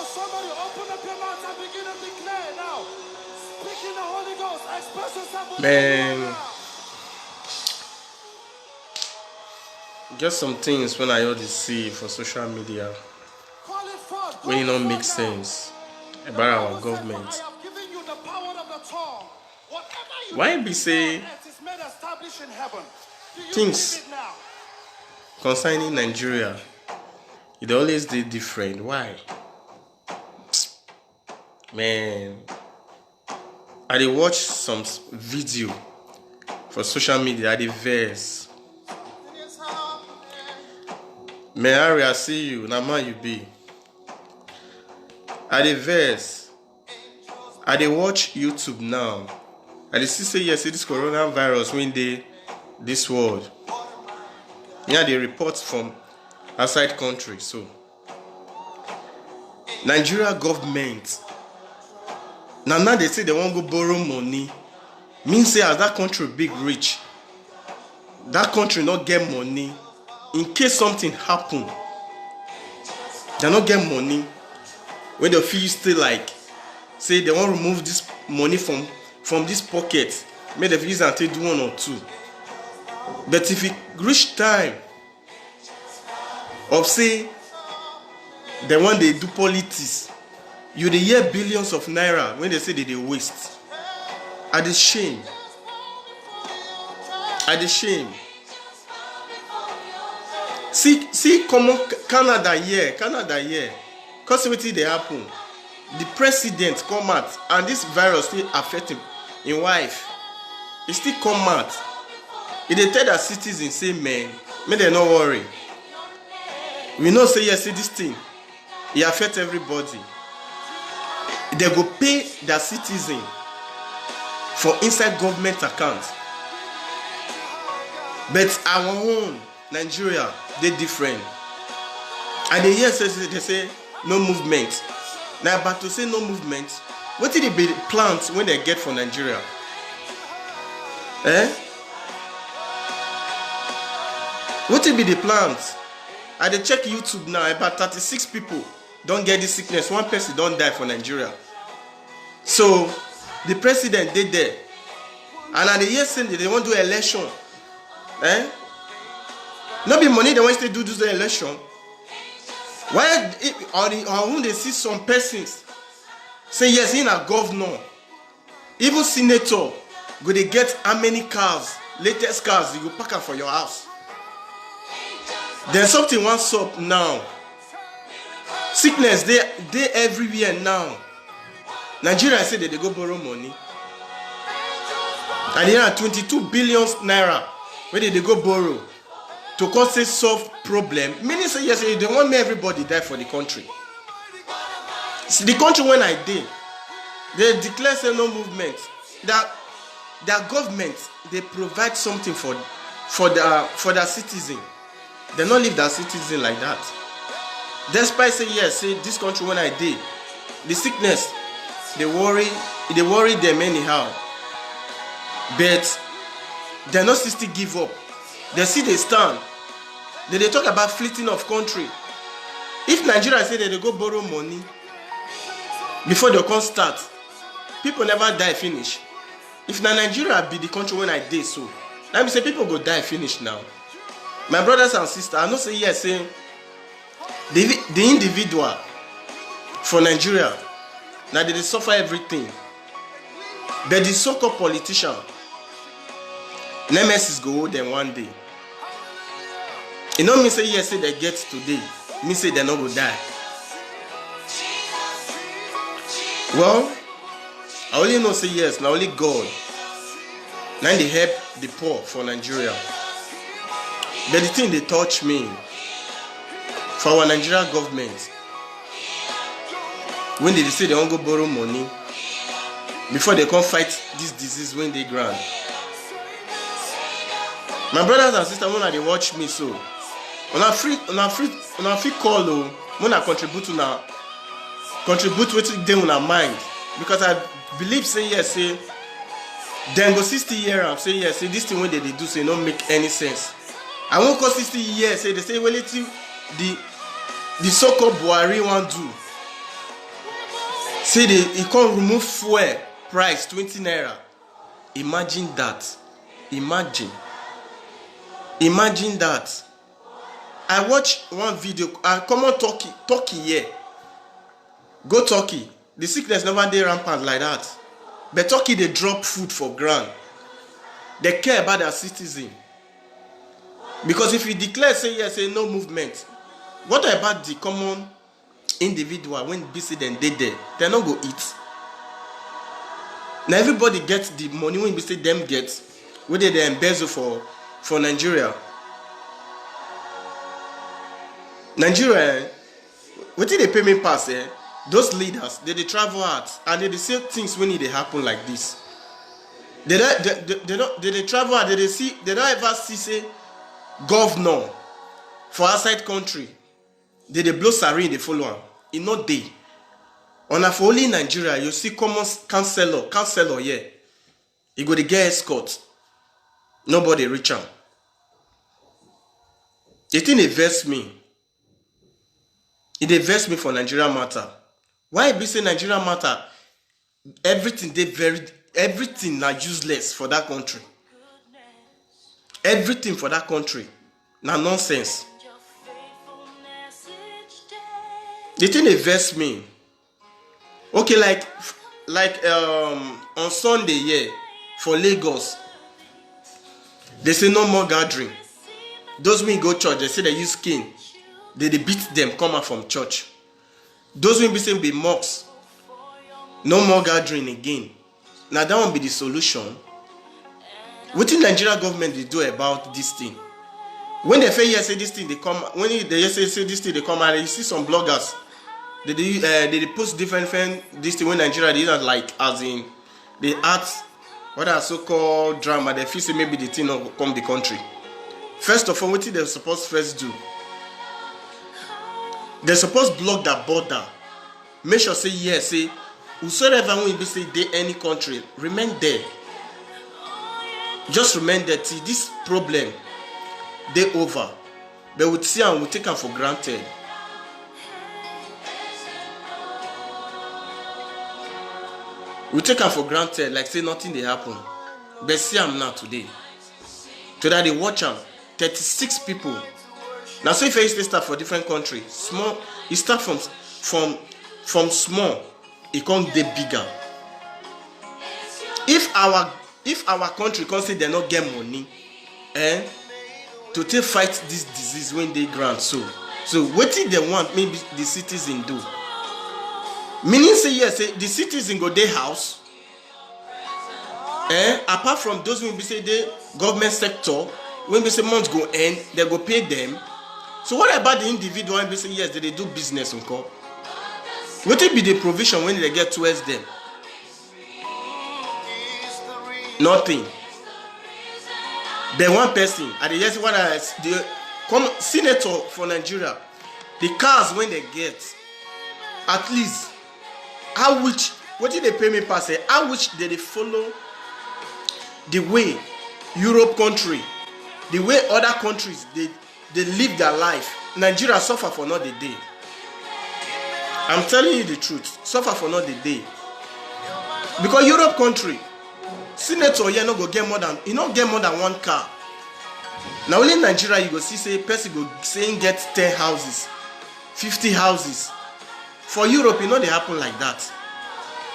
somebody open up your mouth and begin to declare now. Speak in the Holy Ghost. Express yourself with Man, just some things when I already see for social media when it don't make sense about our government. Why be say things concerning Nigeria, it always did different? Why? Man, I did watch some video for social media. I did verse. Man, Harry, I see you. Now, man, you be. I did verse. I did watch YouTube now. I did see say yes, this coronavirus when they this world. Yeah, they report from outside country. So, Nigeria government. Now they say they won't go borrow money. Means say as that country big rich, that country not get money. In case something happen, they not get money. When they feel still like say they want to remove this money from this pocket, make them use and take do one or two. But if it reach time of say they want they do politics, you dey hear billions of naira when they say they waste. At the shame. At the shame. See, come on, Canada here. Cause wetin dey happen. The president come out and this virus still affect him wife. He still come out. He dey tell their citizens say, man, make them not worry. We know say yes, see this thing. It affect everybody. They go pay their citizen for inside government account. But our own Nigeria, they different. And they hear they say no movement. Now, but to say no movement, what did they be plans when they get for Nigeria? What will be the plans? I dey check YouTube now, about 36 people don't get this sickness. One person don't die for Nigeria. So the president did there. And at the year saying they want to do election. Not be money they want to do this election. Why or when they see some persons say yes, in a governor, even senator, go they get how many cars, latest cars, you go pack them for your house. There's something wants up now. Sickness they everywhere now. Nigeria say that they go borrow money. And they have 22 billion naira where they go borrow to cause a solve problem. Many say yes, they want me everybody die for the country. See, the country when I did, they declare say no movement. That their government they provide something for their citizen. They not leave their citizen like that. Despite say yes, say this country when I did, the sickness they worry them anyhow. But they not still give up. They see they stand. They talk about fleeting of country. If Nigeria say that they go borrow money before they can start, people never die finish. If Nigeria be the country when I did so, let me say people go die finish now. My brothers and sisters, I know say yes, say the individual for Nigeria, now they suffer everything. But the so-called politician, nemesis go hold them one day. You know me say yes, say they get today. Me say they not go die. Well, I only know say yes, now only God. Now they help the poor for Nigeria. But the thing they touch me for our Nigeria government, when they say they won't go borrow money before they come fight this disease when they grant. My brothers and sisters, when they watch me so, when I free call when I contribute what they on our mind, because I believe say yes, say then go 60 years and say yes, say this thing when they do say don't make any sense. I won't call 60 years, say they say well it's the so-called Buhari want do. Say he can't remove fuel price 20 naira. Imagine that. Imagine that. I watched one video. Come on, Turkey here. Go Turkey. The sickness never dey rampant like that. But Turkey, they drop food for ground. They care about their citizen. Because if you declare, say yes, say no movement, what about the common individual when busy then they there? They not go eat. Now everybody gets the money when busy them get, where they embezzle for Nigeria. Nigeria, what did they pay me pass? Those leaders, they travel out and they say things when they happen like this. They travel out, they don't ever see say governor for outside country. They blow siren, they follow am. It not day. On a for only in Nigeria, you see common councillor here. He go to get escort. Nobody reach am. The thing vex me. It vex me for Nigeria matter. Why be say Nigeria matter? Everything na useless for that country. Everything for that country na nonsense. The thing vex me. Okay, like on Sunday here for Lagos, they say no more gathering. Those when go church, they say they use cane. They beat them come out from church. Those when be saying be mocks. No more gathering again. Now that won't be the solution. What the Nigeria government they do about this thing? When they say this thing, they come. When they say this thing, they come out. You see some bloggers. They post different this thing when Nigeria they not like as in they act what are so-called drama. They feel say maybe the thing will come the country. First of all, what they supposed first do? They supposed block that border. Make sure say yes, say whosoever will be say they any country, remain there. Just remain there till this problem they over. They would see and will take them for granted. We take them for granted, like say nothing they happen. But see them now today. Today they watch them. 36 people. Now so if you start for different country, small, you start from small, it can't get bigger. If our country can say they not get money, to take fight this disease when they grant so what if they want maybe the citizen do? Meaning say yes, say the citizen go their house. Apart from those when we say the government sector, when we say months go end, they go pay them. So what about the individual when we say yes, they do business and call? What will be the provision when they get towards them? Nothing. Then one person, and yes, the senator for Nigeria, the cars when they get, at least, what did they pay me pass? How which did they follow the way Europe country, the way other countries they live their life? Nigeria suffer for not the day. I'm telling you the truth, suffer for not the day. Because Europe country, senator here no go get more than one car. Now only in Nigeria you go see say person go saying get 10 houses, 50 houses. For Europe, they happen like that.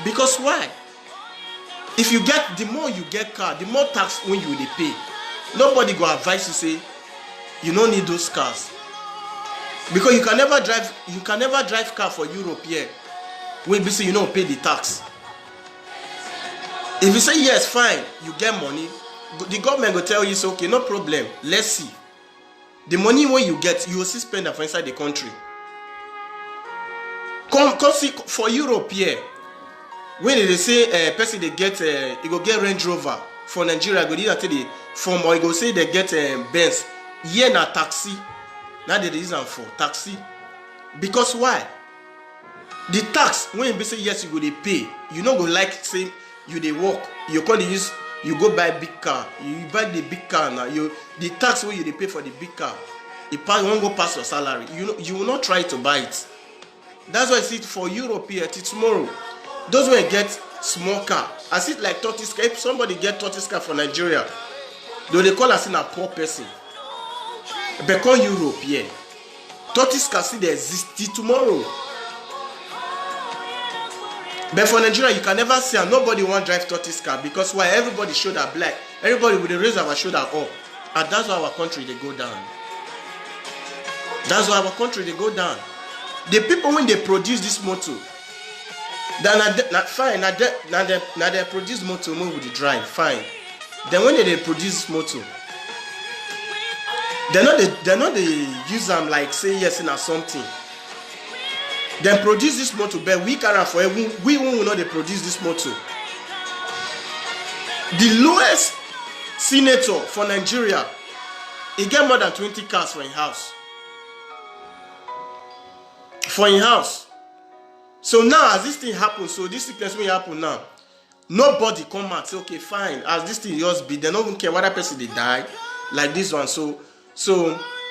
Because why? If you get, the more you get car, the more tax when you they pay. Nobody go advise you say you don't need those cars. Because you can never drive car for Europe here. When you say you don't pay the tax. If you say yes, fine, you get money, the government will tell you, so okay, no problem, let's see. The money when you get, you will still spend that for inside the country. Come see for Europe here. When they say person they get, you go get Range Rover. For Nigeria, go either take the form or you go say they get Benz. Here na taxi. Now they use them for taxi. Because why? The tax when you say yes, you go they pay. You not go like say you they work. You can't use. You go buy big car. You buy the big car now. The tax when you they pay for the big car, it won't go past your salary. You will not try to buy it. That's why I see it for Europe here till tomorrow. those wey get small car, as it like tortoise car. If somebody get tortoise car for Nigeria, though they call us in a poor person. Because Europe, yeah, tortoise car still exist till tomorrow. But for Nigeria, you can never see, and nobody want drive tortoise car because why? Everybody shoulder black, everybody with the raise our shoulder up, and that's why our country they go down. That's why our country they go down. The people when they produce this motor, not fine. Now they produce motor move with the drive fine. Then when they produce motor, they're not they use them like say yes in or something. Then produce this motor, but we can't for we will not they produce this motor. The lowest senator for Nigeria, he get more than 20 cars for his house. For his house. So now as this thing happens, so this sickness will happen now. Nobody come out say okay fine. As this thing just be, they don't even care whether person they die like this one. So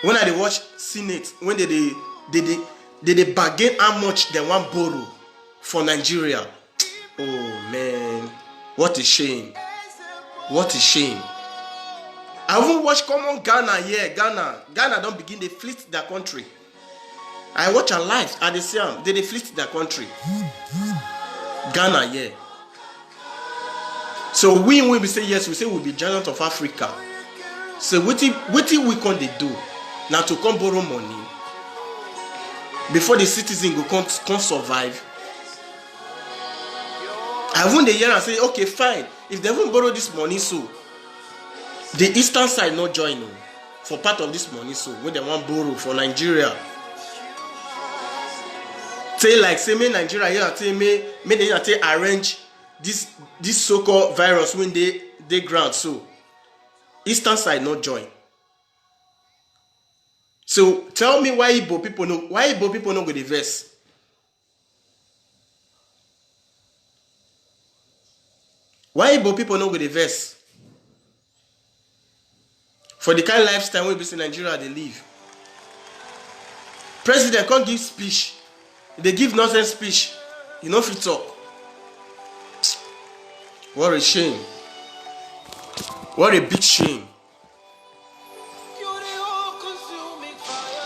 when I watch Senate, when they bargain how much they want borrow for Nigeria. Oh man, what a shame. What a shame. I even watch common Ghana here. Ghana don't begin they fleet their country. I watch a live at the same. They fleet their country. Ghana, yeah. So when we say yes, we say we'll be giant of Africa. So what we can they do now to come borrow money before the citizen go can't survive? I won't the year and say okay fine. If they won't borrow this money, so the eastern side not join for part of this money, so when they want borrow for Nigeria. Say like say me Nigeria here say me they arrange this so-called virus when they ground, so eastern side not join. So tell me why Igbo people no go the verse. Why Igbo people no go the verse? For the kind of lifestyle we be in Nigeria they live. President can't give speech. They give nonsense speech. You know if you talk. What a shame. What a big shame.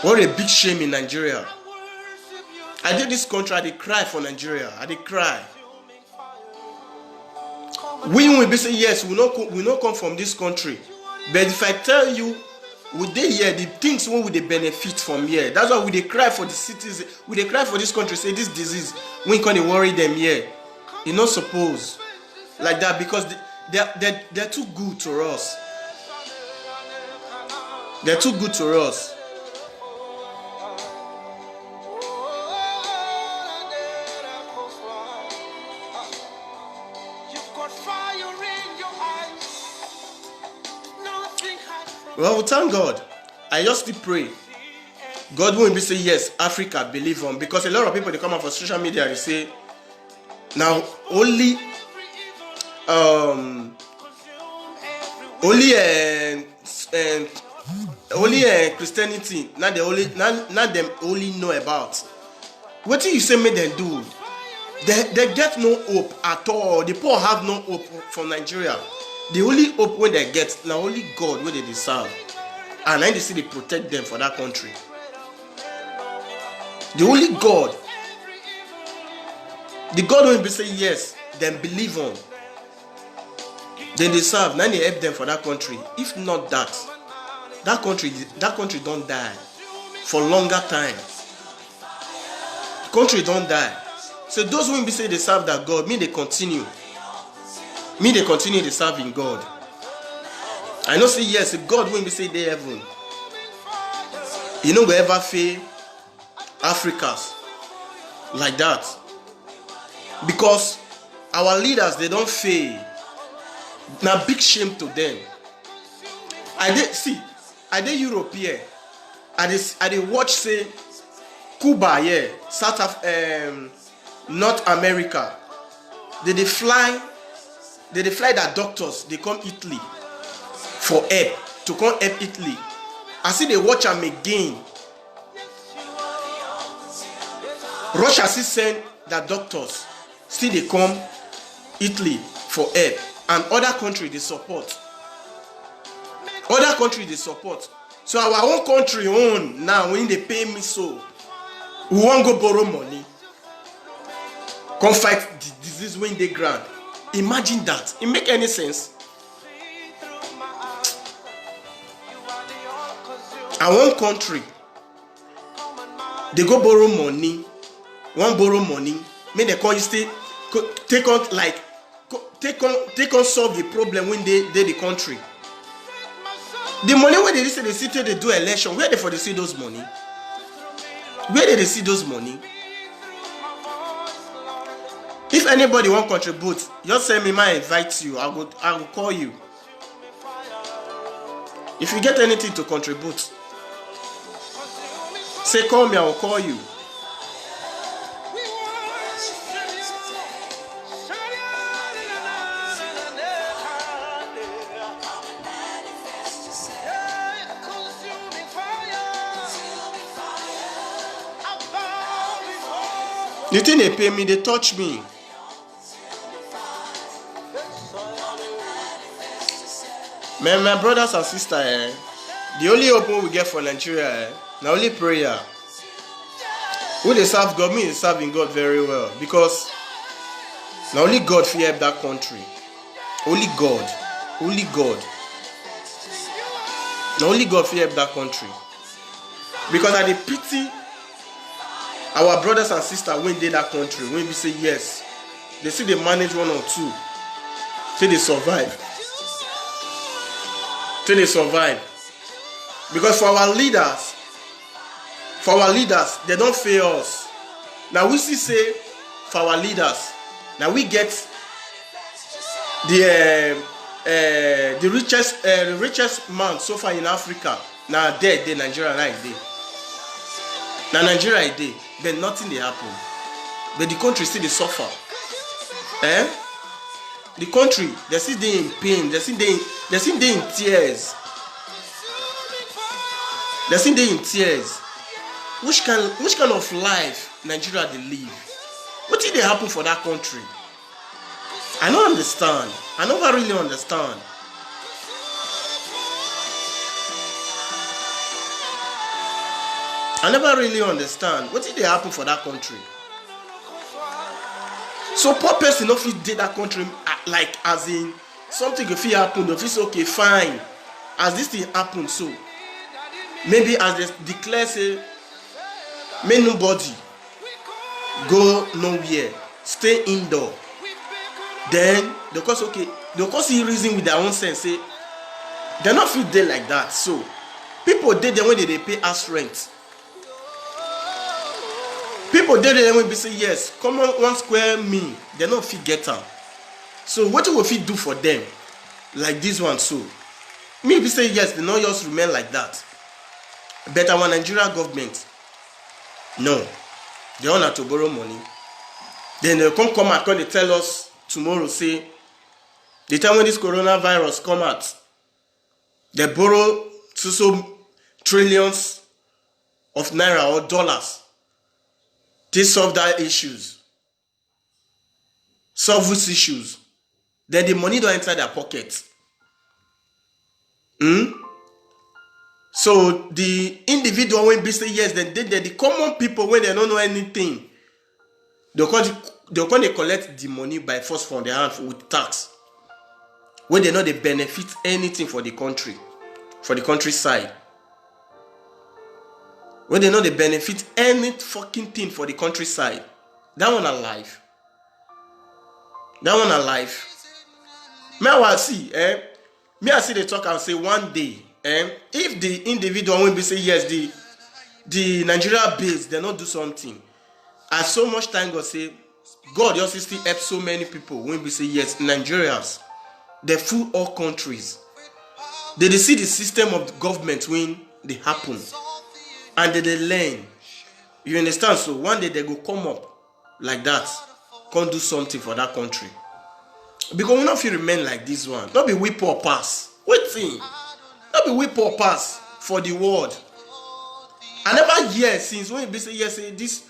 What a big shame in Nigeria. I did this country, I did cry for Nigeria. I did cry. We will be saying yes, we not come from this country. But if I tell you, would they hear the things when would they benefit from here? That's why we they cry for the cities, we they cry for this country, say this disease, we can't worry them here. You not suppose like that because they're too good to us. They're too good to us. Well, thank God. I just still pray. God won't be say yes, Africa, believe on. Because a lot of people they come out for social media and say, now only Christianity, not them only know about. What do you say make them do? They get no hope at all. The poor have no hope for Nigeria. The only hope when they get now only God where they deserve, and then they see they protect them for that country. The only God, the God will be say yes, then believe on. They deserve, now they help them for that country. If not that country don't die for longer time. The country don't die. So those who be say they serve that God, they continue. They continue to serve in God. I know say yes, if God will be say they heaven, you know we ever fail Africans like that. Because our leaders they don't fail. Now big shame to them. I did Europe here. I did watch say Cuba here, South of North America. They fly that doctors, they come Italy for help, to come help Italy. I see they watch them again. Russia still send that doctors still they come Italy for help, and other country they support. Other country they support. So our own country own now when they pay me so, we won't go borrow money. Come fight the disease when they grant. Imagine that. It make any sense? Our own country, they go borrow money. One borrow money, make the country stay take on like take on solve the problem when they the country. The money where they say they sit they do election, where they for they see those money? Where did they see those money? If anybody want contribute, just send me my invite you. I will call you. If you get anything to contribute, say call me, I will call you. The thing they pay me, they touch me. Man, my brothers and sisters, the only hope we get for Nigeria, the only prayer. Who they serve God, me is serving God very well, because now only God can help that country. Only God. Only God. Now only God can help that country. Because I pity our brothers and sisters when they that country, when we say yes, they see they manage one or two, till they survive. Till they survive. Because for our leaders, they don't fail us. Now we see say for our leaders, now we get the richest man so far in Africa. Now they Nigeria right there. Now Nigeria day, then nothing they happen. But the country still they suffer. The country, they still they in pain, they still they in tears. They still they in tears. Which kind of life Nigeria they live? What did they happen for that country? I don't understand. I never really understand. I never really understand. What did they happen for that country? So poor person don't fit did that country like as in something if it happen, they feel okay, fine. As this thing happen, so maybe as they declare say, may nobody go nowhere, stay indoor. Then they cause okay, they cause see reason with their own sense, say they're not fit there like that. So people did them when they pay us rent. People did them when they say yes, come on 1 square meal, they not fit get them. So what will fit do for them? Like this one, so me we say yes, they not just remain like that. But our Nigeria government, no, they want to borrow money. Then they come and they tell us tomorrow, say the time when this coronavirus come out, they borrow so trillions of naira or dollars to solve that issues, solve these issues. Then the money don't enter their pocket. So the individual when they say yes, then the common people when they don't know anything, they can't collect the money by force from their hand with tax. When they know they benefit anything for the country, for the countryside. When they know they benefit any fucking thing for the countryside. That one alive. That one alive. Me I see, me I see they talk and say one day, if the individual when we say yes, the Nigeria base they not do something. As so much time God say, God just still help so many people when we say yes, Nigerians, they fool all countries. They see the system of the government when they happen. And they learn. You understand? So one day they go come up like that, can't do something for that country. Because we not feel remain like this one. Not be whip or pass. Waiting. Not be whip or pass for the world. I never hear since when you say yes, say this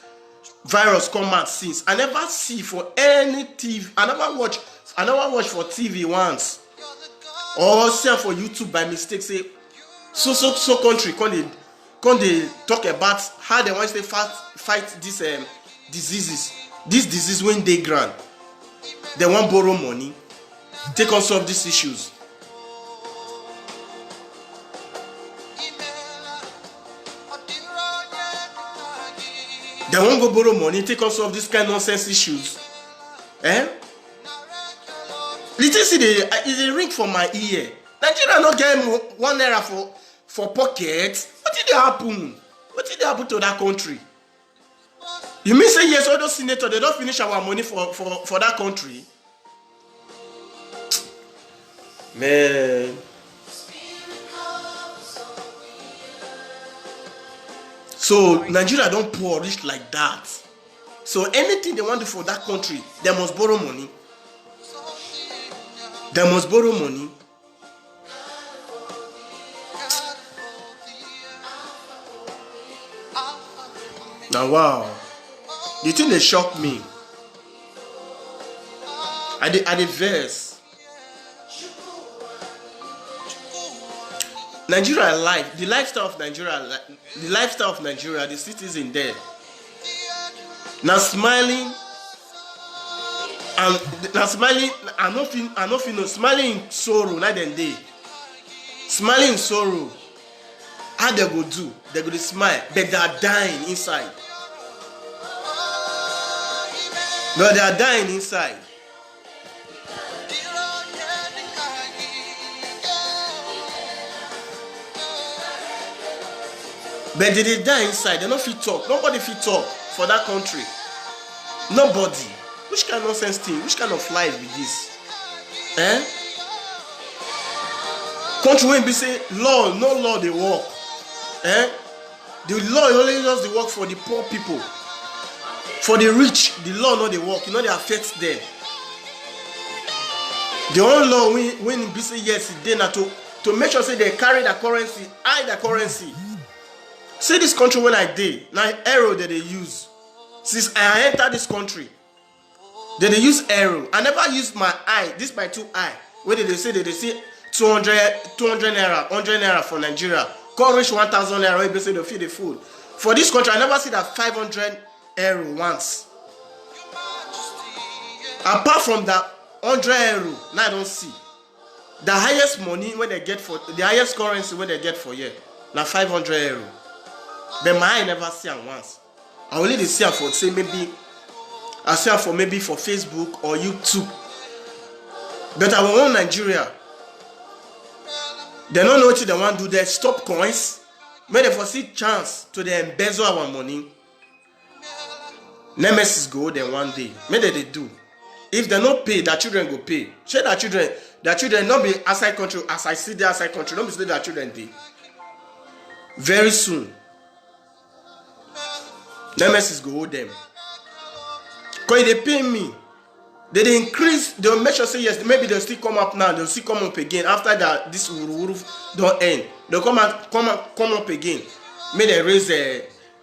virus come out since. I never see for any TV. I never watch for TV once. Or see for YouTube by mistake say so country can they talk about how they want to fight this diseases. This disease when they grant. They want borrow money. Take on solve these issues. They won't go borrow money, take on solve this kind of nonsense issues. Little see is a ring for my ear. Nigeria not get ₦1 for pocket. What did happen? What did happen to that country? You mean say yes, all those senators they don't finish our money for that country? Man. So Nigeria don't poor rich like that. So anything they want to do for that country, they must borrow money. They must borrow money. Now wow, the thing they shock me. At the verse. Nigeria life, the lifestyle of Nigeria, the citizens there. Now smiling and now smiling. I don't feel smiling in sorrow. Night and day, smiling in sorrow. How they go do? They go to smile, but they are dying inside. No, they are dying inside. But they die inside. They don't fit talk. Nobody fit talk for that country. Nobody. Which kind of nonsense thing? Which kind of life is this? Country when be say law, no law they work. The law only does the work for the poor people. For the rich, the law not they work. You know they affect them. The only law when be say yes, they not to make sure say they carry the currency, hide the currency. See this country when I did, now arrow that they use. Since I entered this country, they use arrow. I never use my eye, this my two eye. Where did they say that they see 200 naira, 100 naira for Nigeria. Call reach 1,000 naira, they say they feed the food. For this country, I never see that 500 arrow once. Apart from that 100 arrow, now I don't see. The highest money when they get for, the highest currency when they get for here, now 500 arrow. But my eye never see them once. I only see them for say maybe I see them for maybe for Facebook or YouTube. But I want Nigeria. They don't know what they want to do. They stop coins. May they foresee chance to they embezzle our money. Nemesis go there one day. May they do. If they not pay, their children go pay. Share their children not be outside country as I see the outside country. Don't be say their children dey. Very soon. Nemesis go hold them. Because they pay me. They increase, they'll make sure say yes, maybe they'll still come up now, they'll still come up again. After that, this roof don't end. They'll come up again. May they raise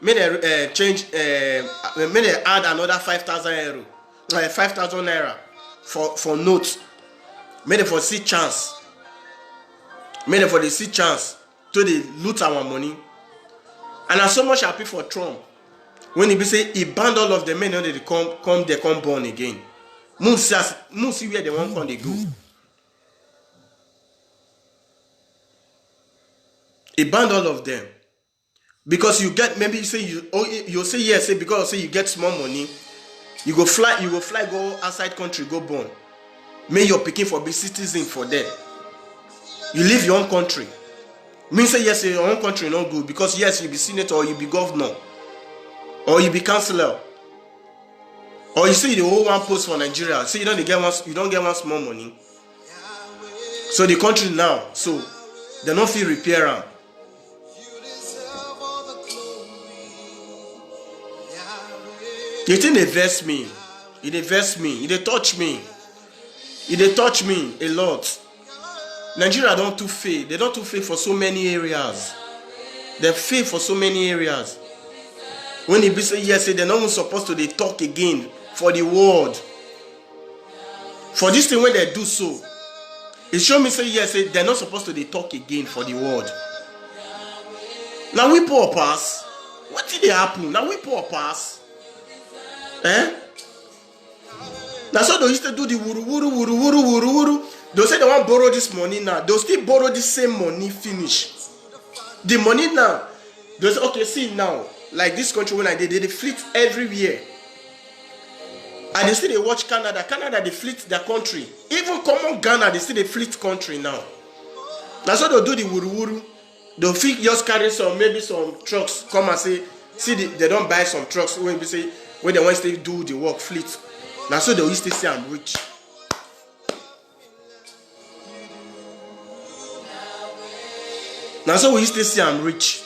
may they change may they add another 5,000 euro. 5,000 naira for notes. May they foresee chance. May they foresee chance to they loot our money. And I'm so much happy for Trump. When he be say he banned all of the men, they come born again. Moon see where they want come they go. He banned all of them. Because you get maybe you say you say yes, say because say you get small money, you go fly go outside country, go born. May your picking for be citizen for there. You leave your own country. Mean say yes, your own country not good because yes, you be senator or you be governor. Or you be councillor, or you say the whole one post for Nigeria. So you don't get one small money. So the country now, so they don't feel repair am. The thing they vex me, it touch me, it touch me a lot. Nigeria don't too fail. They don't too fail for so many areas. They fail for so many areas. When he be say yes, say they're not even supposed to they talk again for the world. For this thing when they do so, it show me say yes, say they're not supposed to they talk again for the world. Now we poor pass. What did they happen? Now we poor pass. That's how they used to do the wuru. They say they want to borrow this money now. They'll still borrow the same money finish. The money now. They say, okay, see now. Like this country when I did, they fleet everywhere. And they still they watch Canada. Canada, they fleet their country. Even common Ghana, they still they fleet country now. That's how they'll do the wuru. They'll just carry maybe some trucks. Come and say, see, they don't buy some trucks when they want to do the work, fleet. That's how they used to say I'm rich. That's how we used to say I'm rich.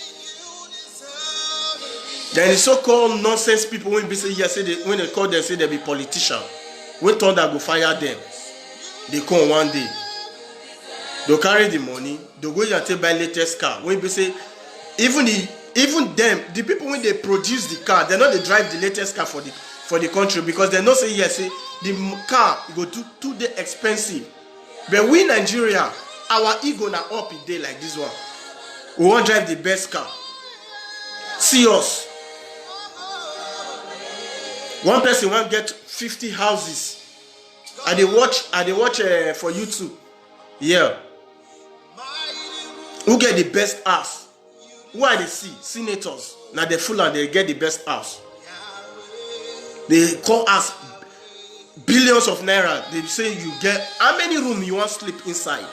Then the so-called nonsense people when they say yes, when they call them say they be politician. When thunder go fire them, they come one day. They'll carry the money. They'll go and take buy latest car. When they say even them, the people when they produce the car, they know they drive the latest car for the country because they know say yes, say the car go too expensive. But we Nigeria, our ego na up a day like this one. We want drive the best car. See us. One person want get 50 houses. And they watch for YouTube. Yeah. Who get the best house? Who are they see? Senators. Now they full and they get the best house. They call us billions of naira. They say you get how many rooms you want to sleep inside.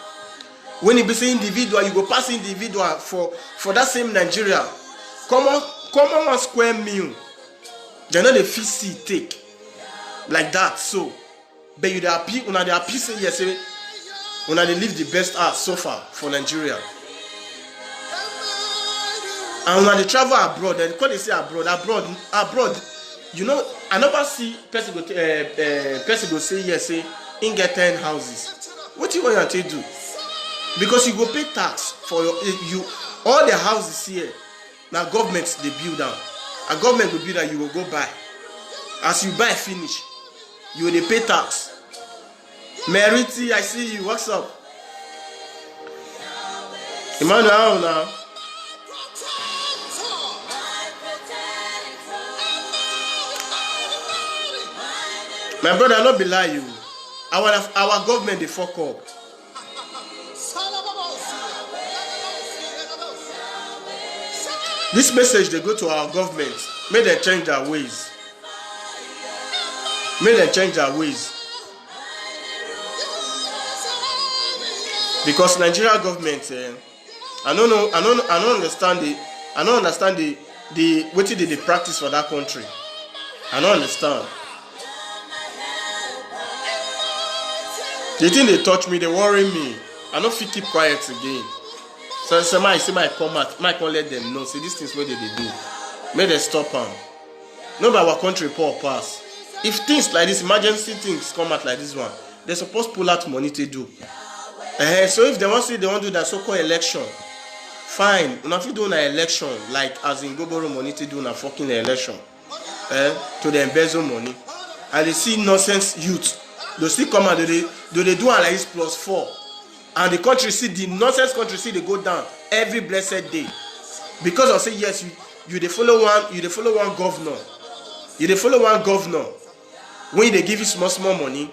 When you be say individual, you go pass individual for that same Nigeria. Come on 1 square meal. They know the fees take like that. So, but you happy when they happy say yes, when they live the best house so far for Nigeria. And when they travel abroad, they call they say abroad. You know, I never see person go say yes, say in get 10 houses. What do you want to do? Because you go pay tax for you all the houses here. Now government they build them. A government will build that you will go buy. As you buy finish, you will pay tax. Merity, I see you. What's up? Emmanuel now. My brother, I not be lie you. Our government they fuck up. This message they go to our government. May they change their ways. May they change their ways. Because Nigeria government, I don't understand the what did they practice for that country. I don't understand. The thing they touch me, they worry me. I don't feel keep quiet again. So I say my comment, I can't let them know. See these things what they do. May they stop them. No, but our country poor pass. If things like this, emergency things come out like this one, they're supposed to pull out money to do. So if they want to say they want to do that so-called election, fine. If you do an election, like as in go borrow money to do a fucking election, to the embezzle money, and they see nonsense youth, they still come out, they do like this +4. And the country see the nonsense country see they go down every blessed day. Because I say yes, you they follow one governor. You they follow one governor. When they give you small money.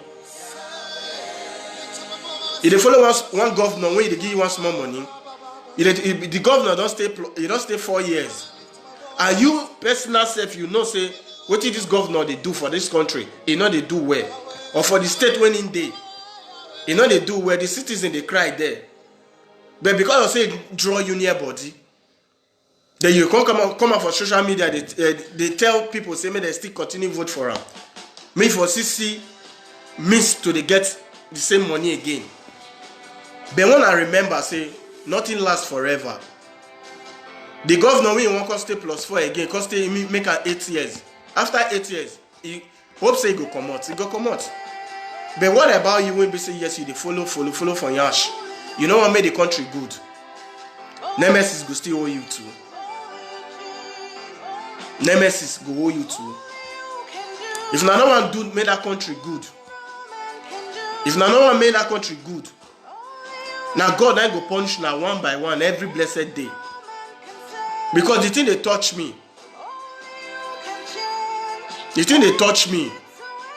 You they follow one governor when they give you one small money. The governor don't stay 4 years. And you personal self, you know say what did this governor they do for this country? You know they do well. Or for the state when in day. You know they do where the citizens they cry there. But because I say draw you near body, then you come out for social media, they tell people say may they still continue vote for them. Me for CC miss to they get the same money again. But when I remember say nothing lasts forever. The governor when you want to stay +4 again, because they make her 8 years. After 8 years, he hope say he go come out. He go come out. But what about you when we say yes, you they follow for Yash? You know what made the country good? Nemesis go still owe you too. Nemesis go owe you too. If na no one do make that country good. If na no one made that country good. Now God I go punish now one by one every blessed day. Because the thing they touch me. The thing they touch me.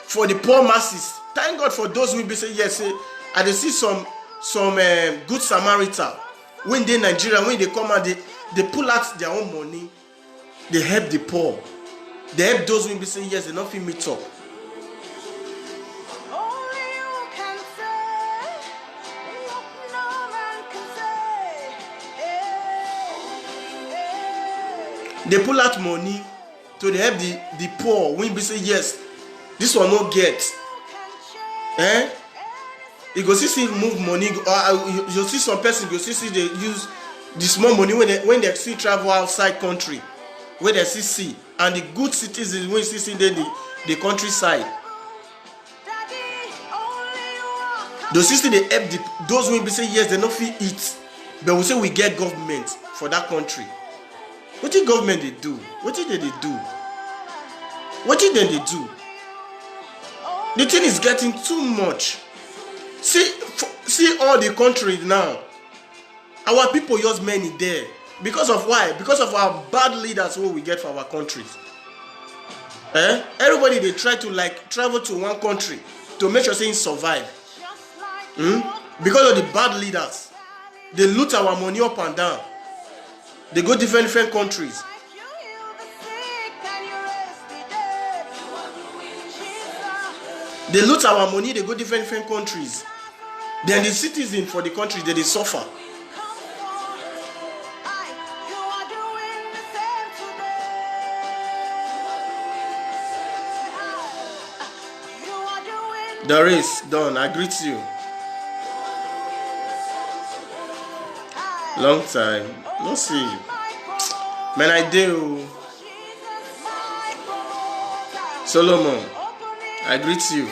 For the poor masses. Thank God for those who be say yes. Say, I dey see some good Samaritan. When they Nigeria, when they come out, they pull out their own money. They help the poor. They help those who be saying yes, they don't feel meet up. They pull out money to help the poor. When be say yes, this one no get. You go see move money. You see some person go see they use the small money when they see travel outside country. Where they see and the good citizens when see the countryside. Those cities they help those when be say yes they no fit eat, but we say we get government for that country. What did government they do? What did they do? What did they do? The thing is getting too much. See all the countries now. Our people use money there. Because of why? Because of our bad leaders who we get for our countries. Everybody they try to like travel to one country to make sure they survive. Because of the bad leaders, they loot our money up and down. They go different countries. They loot our money. They go different countries. Then the citizens for the country they suffer. The race done. I greet you. Long time. No see. Man, I do. Solomon, I greet you.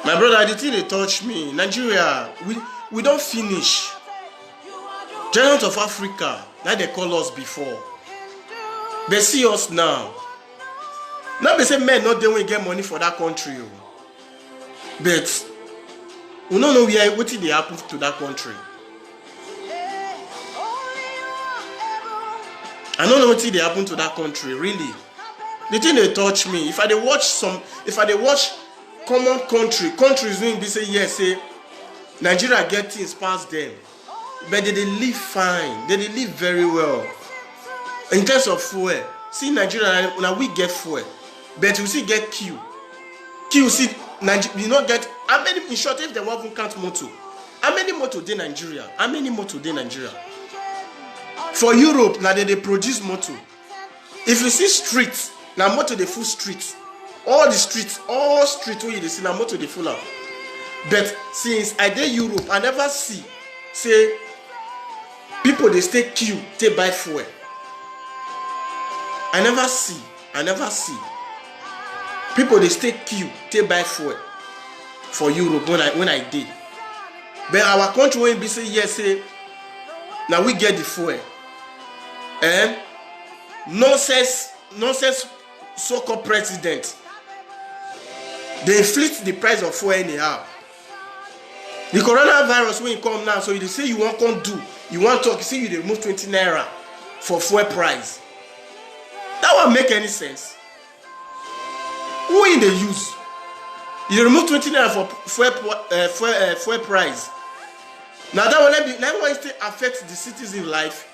My brother, the thing they touch me. Nigeria, we don't finish. Giant of Africa, like they call us before. They see us now. Now they say men not they will get money for that country. But we don't know what did they happen to that country. I don't know what did they happen to that country, really. The thing they touch me. If I watch common countries doing be say yes, say Nigeria get things past them. But they live fine. They live very well. In terms of fuel. See Nigeria now we get fuel. But you see get queue. See Nigeria you not get how many in short if they won't even count motor. How many motor in Nigeria? How many motor in Nigeria? For Europe now they produce motor. If you see streets, now motor they full streets. All streets where you see now motor they full out. But since I did Europe, I never see say people they stay queue to buy fuel. I never see. People they stay queue to buy fuel for Europe when I did. But our country will be say yes, say now we get the fuel. Nonsense so-called president. They inflate the price of fuel anyhow. The coronavirus when it come now, so you say you want to do, you want to talk, you say you remove 20 naira for fuel price. That won't make any sense. Who in the use? You remove 20 naira for fuel price. Now that will still affect the citizen life.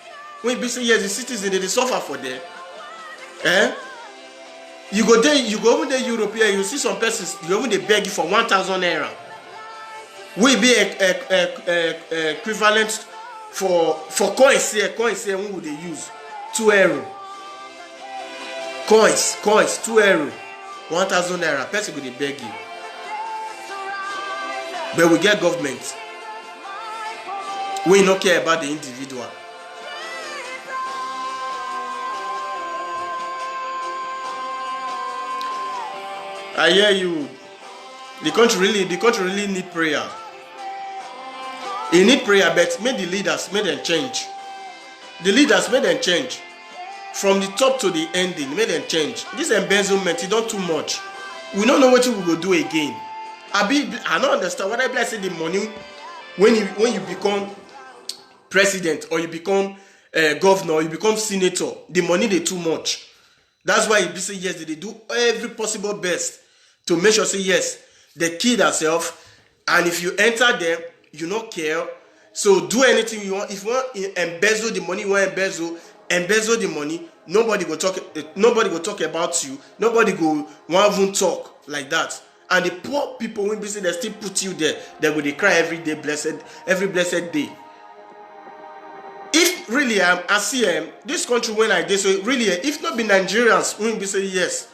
When you say yes, the citizens they suffer for them. You go over there Europe here, you see some persons you even they beg you for 1,000 naira. Will be equivalent for coins here. Who would they use? 2 euro. Coins 2 euro. 1,000 naira. Person go they beg you. But we get government. We don't care about the individual. I hear you. The country really need prayer. It need prayer, but make the leaders make them change. The leaders made them change. From the top to the ending, made them change. This embezzlement, it don't too much. We don't know what we will do again. I don't understand. What I say the money when you become president or you become governor or you become senator, the money they too much. That's why you say yes, they do every possible best to make sure say yes, they kill themselves, and if you enter them, you don't care. So do anything you want. If you want embezzle the money, you want embezzle the money. Nobody go talk about you. Nobody go want even talk like that. And the poor people when they still put you there, they will cry every blessed day. If really I see this country when I did so really if not be Nigerians when we say yes,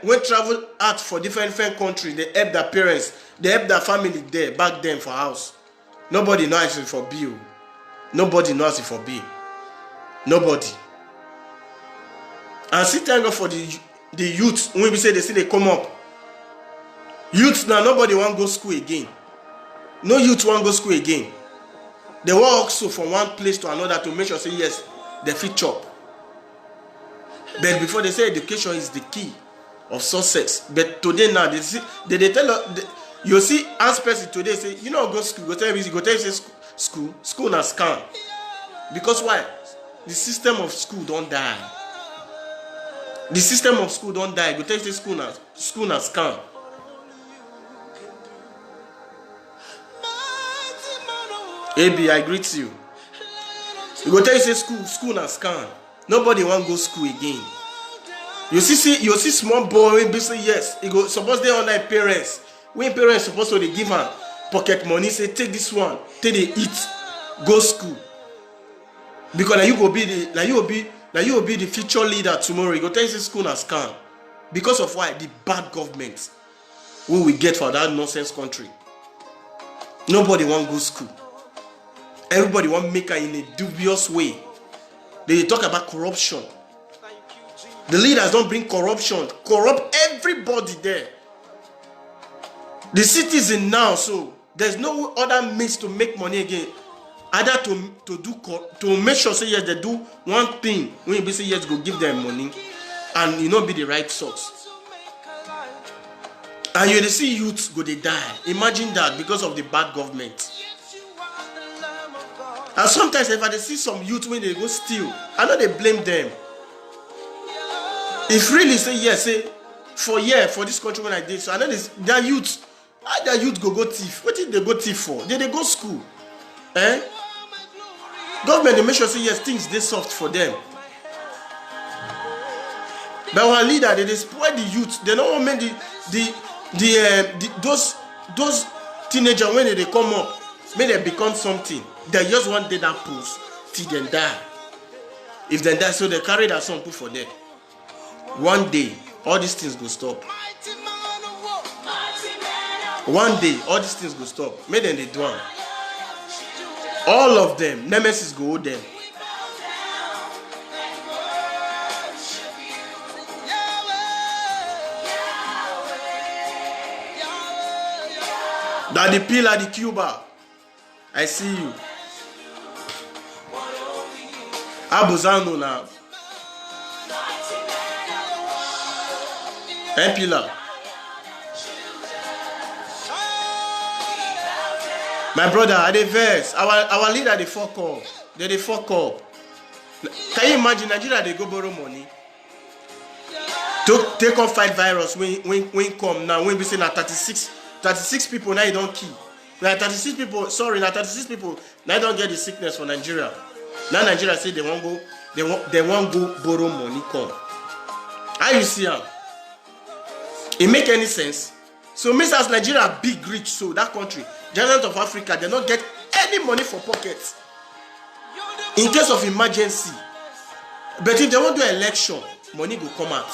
when travel out for different countries, they help their parents, they help their family there back then for house. Nobody knows it for bill. Nobody knows it for bill. Nobody. And see thank God for the youth when we say they come up. Youth now nobody want go school again. No youth want go school again. They walk also from one place to another to make sure say yes, they fit chop. But before they say education is the key of success. But today now they tell us you see as person today say you know go school, go tell you say school na scam. Because why? The system of school don't die. The system of school don't die. Go tell you say school na scam. AB, I greet you. You go tell you say school na scam. Nobody want go school again. You see small boy when be say yes, he go suppose they under parents. When parents supposed to they give am pocket money, say take this one, take they eat, go school. Because you will be the future leader tomorrow. You go tell you say school na scam. Because of why? The bad government we will get for that nonsense country. Nobody want go school. Everybody want make it in a dubious way. They talk about corruption. The leaders don't bring corruption. Corrupt everybody there. The citizen now, so there's no other means to make money again. Either to make sure say yes, they do one thing. When you say yes, go give them money, and you know be the right source. And you see youths go they die. Imagine that because of the bad government. And sometimes if I see some youth when they go steal, I know they blame them. If really say yes, say for this country when I did, so I know their youth, their youth go thief. What did they go thief for? Did they go school? Government they make sure say yes, things they soft for them. But our leader they spoil the youth. They don't want those teenagers when they come up, may they become something. They just want that post till they die. If they die, so they carry that son put for them. One day, all these things go stop. One day, all these things go stop. May then they do one. All of them, nemesis go hold them. That the pillar, the Cuba. I see you. Abuzano now. Pillar. My brother, at the verse, our leader they fuck up. They fuck up. Can you imagine Nigeria they go borrow money? To take on fight virus when come now when we say now 36 people now you don't kill. Now 36 people, sorry, now 36 people now don't get the sickness for Nigeria. Now Nigeria say they won't go borrow money come. How you see how? It make any sense? So Mrs. Nigeria big rich, so that country, giant of Africa, they don't get any money for pockets in case of emergency. But if they want to do election, money will come out.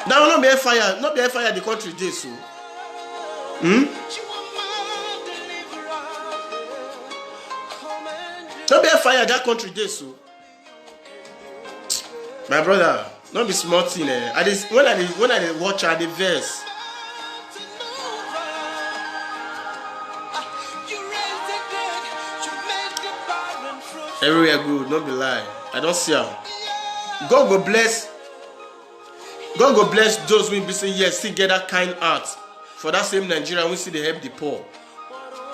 Now not be fire the country this so. Not be fire that country this so. My brother, not be smart thing. When I watch at the verse. Everywhere good, not be lie. I don't see her. God go bless. God go bless those who be say yes, still get that kind heart for that same Nigeria we see they help the poor.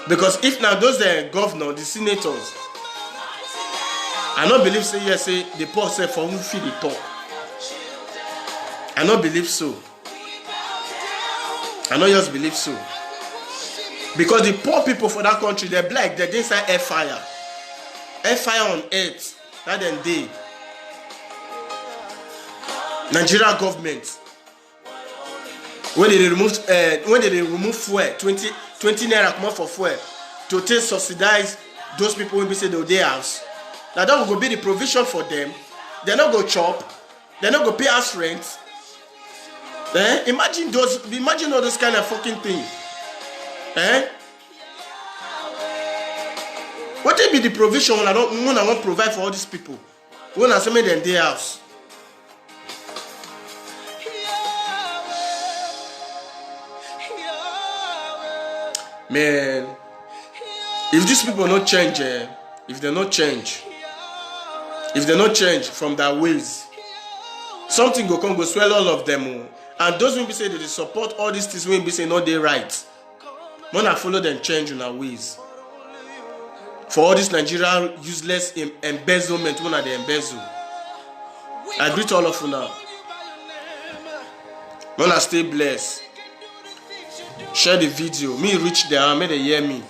Because if now those the governor, the senators, I don't believe say yes, say the poor say for who feed the talk. I don't believe so. I don't just believe so. Because the poor people for that country, they're black, they're inside air fire. Air fire on earth. That then they. Nigeria government. When they remove fuel, 20 naira come out for fuel to take subsidize those people when we say their house. Now that will be the provision for them. They're not go chop, they're not go pay us rent. Imagine all those kind of fucking things. What will be the provision when I won't provide for all these people? When I say me them their house. Man, if these people not change, if they not change from their ways, something go come go swell all of them. And those will be say that they support all these things will be say no they right. When I follow them change in our ways. For all this Nigeria useless embezzlement when they embezzle. I greet all of you now. When I stay blessed. Share the video. Me reach there, may they hear me.